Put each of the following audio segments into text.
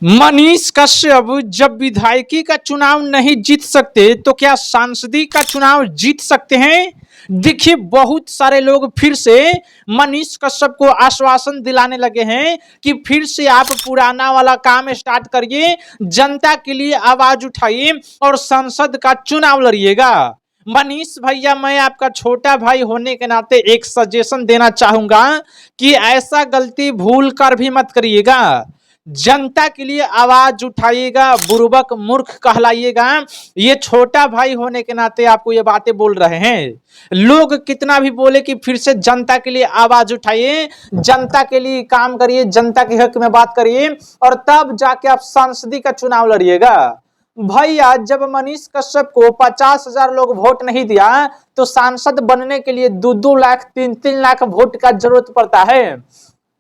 मनीष कश्यप जब विधायकी का चुनाव नहीं जीत सकते तो क्या सांसदी का चुनाव जीत सकते हैं। देखिए, बहुत सारे लोग फिर से मनीष कश्यप को आश्वासन दिलाने लगे हैं कि फिर से आप पुराना वाला काम स्टार्ट करिए, जनता के लिए आवाज उठाइए और संसद का चुनाव लड़िएगा। मनीष भैया, मैं आपका छोटा भाई होने के नाते एक सजेशन देना चाहूंगा कि ऐसा गलती भूल कर भी मत करिएगा। जनता के लिए आवाज उठाइएगा, बुर्बक मूर्ख कहलाइएगा। ये छोटा भाई होने के नाते आपको ये बातें बोल रहे हैं। लोग कितना भी बोले कि फिर से जनता के लिए आवाज उठाइए, जनता के लिए काम करिए, जनता के हक में बात करिए और तब जाके आप सांसदी का चुनाव लड़िएगा। भैया, जब मनीष कश्यप को 50,000 लोग वोट नहीं दिया तो सांसद बनने के लिए 2-2 लाख 3-3 लाख वोट का जरूरत पड़ता है।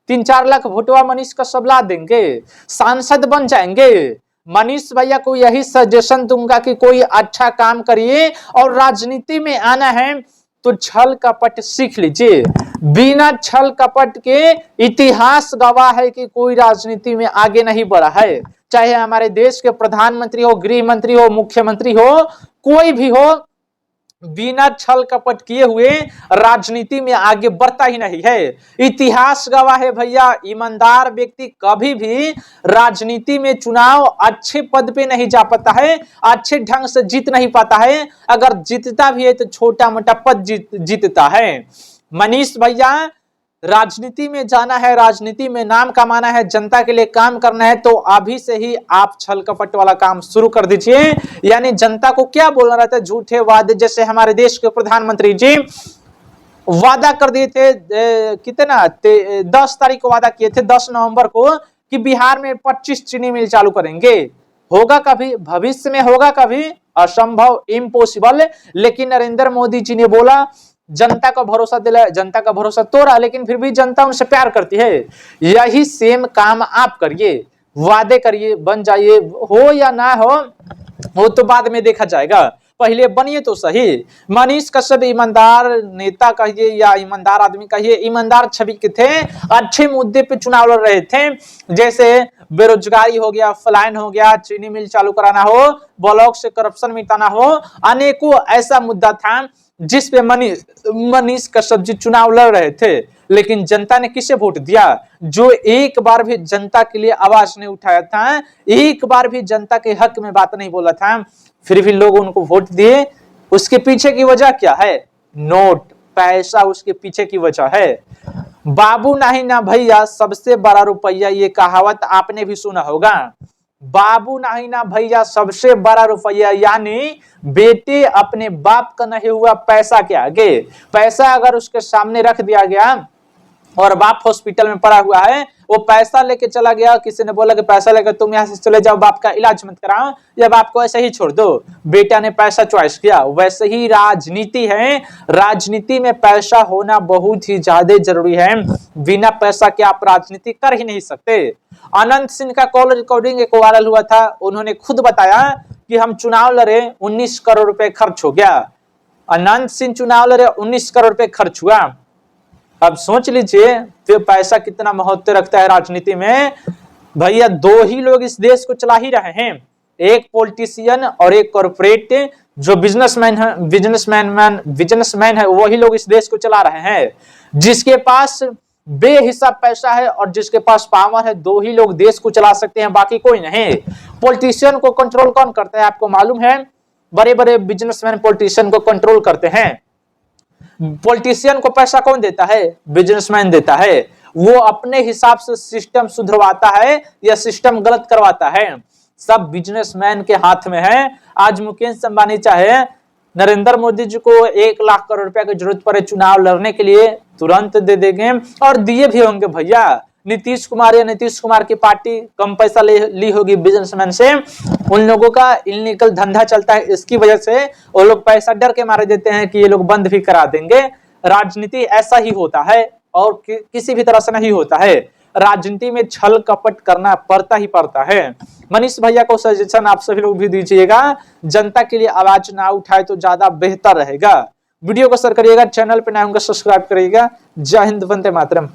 3-4 लाख वोटवा मनीष कश्यप ला देंगे, सांसद बन जाएंगे। मनीष भैया को यही सजेशन दूंगा कि कोई अच्छा काम करिए और राजनीति में आना है तो छल कपट सीख लीजिए। बिना छल कपट के इतिहास गवाह है कि कोई राजनीति में आगे नहीं बढ़ा है। चाहे हमारे देश के प्रधानमंत्री हो, गृह मंत्री हो, मुख्यमंत्री हो, कोई भी हो, बिना छल कपट किए हुए राजनीति में आगे बढ़ता ही नहीं है। इतिहास गवाह है भैया, ईमानदार व्यक्ति कभी भी राजनीति में चुनाव अच्छे पद पे नहीं जा पाता है, अच्छे ढंग से जीत नहीं पाता है। अगर जीतता भी है तो छोटा मोटा पद जीतता है। मनीष भैया, राजनीति में जाना है, राजनीति में नाम कमाना है, जनता के लिए काम करना है तो अभी से ही आप छल कपट वाला काम शुरू कर दीजिए। यानी जनता को क्या बोलना रहता है, झूठे वादे। जैसे हमारे देश के प्रधानमंत्री जी वादा कर दिए थे, कितना 10 तारीख को वादा किए थे, 10 नवंबर को, कि बिहार में 25 चीनी मिल चालू करेंगे। होगा कभी? भविष्य में होगा कभी? असंभव, इम्पॉसिबल। लेकिन नरेंद्र मोदी जी ने बोला, जनता का भरोसा दिलाया, जनता का भरोसा तोड़ा, लेकिन फिर भी जनता उनसे प्यार करती है। यही सेम काम आप करिए, वादे करिए, बन जाइए। हो या ना हो वो तो बाद में देखा जाएगा, पहले बनिए तो सही। मनीष कश्यप ईमानदार नेता कहिए या ईमानदार आदमी कहिए, ईमानदार छवि के थे, अच्छे मुद्दे पे चुनाव लड़ रहे थे। जैसे बेरोजगारी हो गया, फलाइन हो गया, चीनी मिल चालू कराना हो, ब्लॉक से करप्शन मिटाना हो, अनेकों ऐसा मुद्दा था जिस पे मनीष कश्यप जी चुनाव लड़ रहे थे। लेकिन जनता ने किसे वोट दिया? जो एक बार भी जनता के लिए आवाज नहीं उठाया था, एक बार भी जनता के हक में बात नहीं बोला था, फिर भी लोग उनको वोट दिए। उसके पीछे की वजह क्या है? नोट, पैसा उसके पीछे की वजह है। बाबू नहीं ना भैया, सबसे बड़ा रुपया, ये कहावत आपने भी सुना होगा। बाबू नहीं ना भैया, सबसे बड़ा रुपया। यानी बेटे अपने बाप का नहीं हुआ पैसा के आगे। पैसा अगर उसके सामने रख दिया गया और बाप हॉस्पिटल में पड़ा हुआ है, वो पैसा लेके चला गया, किसी ने बोला कि पैसा लेकर तुम यहाँ से चले जाओ, बाप का इलाज मत कराओ, या बाप को ऐसे ही छोड़ दो, बेटा ने पैसा चॉइस किया। वैसे ही राजनीति है, राजनीति में पैसा होना बहुत ही ज्यादा जरूरी है। बिना पैसा के आप राजनीति कर ही नहीं सकते। अनंत सिंह का कॉल रिकॉर्डिंग एक वायरल हुआ था, उन्होंने खुद बताया कि हम चुनाव लड़े, 19 करोड़ रुपए खर्च हो गया। अनंत सिंह चुनाव लड़े, 19 करोड़ रुपए खर्च हुआ। अब सोच लीजिए तो पैसा कितना महत्व रखता है राजनीति में। भैया, 2 ही लोग इस देश को चला ही रहे हैं, एक पॉलिटिशियन और एक कॉर्पोरेट। जो बिजनेसमैन है वही लोग इस देश को चला रहे हैं। जिसके पास बेहिसाब पैसा है और जिसके पास पावर है, 2 ही लोग देश को चला सकते हैं, बाकी कोई नहीं। पॉलिटिशियन को कंट्रोल कौन करता है आपको मालूम है? बड़े बड़े बिजनेसमैन पॉलिटिशियन को कंट्रोल करते हैं। पॉलिटिशियन को पैसा कौन देता है? बिजनेसमैन देता है। वो अपने हिसाब से सिस्टम सुधरवाता है या सिस्टम गलत करवाता है, सब बिजनेसमैन के हाथ में है। आज मुकेश अंबानी चाहे नरेंद्र मोदी जी को 1 लाख करोड़ रुपया की जरूरत पड़े चुनाव लड़ने के लिए, तुरंत दे देंगे और दिए भी होंगे भैया। नीतीश कुमार या नीतीश कुमार की पार्टी कम पैसा ली होगी बिजनेसमैन से, उन लोगों का इल्लीगल धंधा चलता है, इसकी वजह से वो लोग पैसा डर के मारे देते हैं कि ये लोग बंद भी करा देंगे। राजनीति ऐसा ही होता है और किसी भी तरह से नहीं होता है। राजनीति में छल कपट करना पड़ता ही पड़ता है। मनीष भैया को सजेशन आप सभी लोग भी दीजिएगा, जनता के लिए आवाज ना उठाए तो ज्यादा बेहतर रहेगा। वीडियो को शेयर करिएगा, चैनल पे नए होंगे सब्सक्राइब करिएगा। जय हिंद, वंदे मातरम।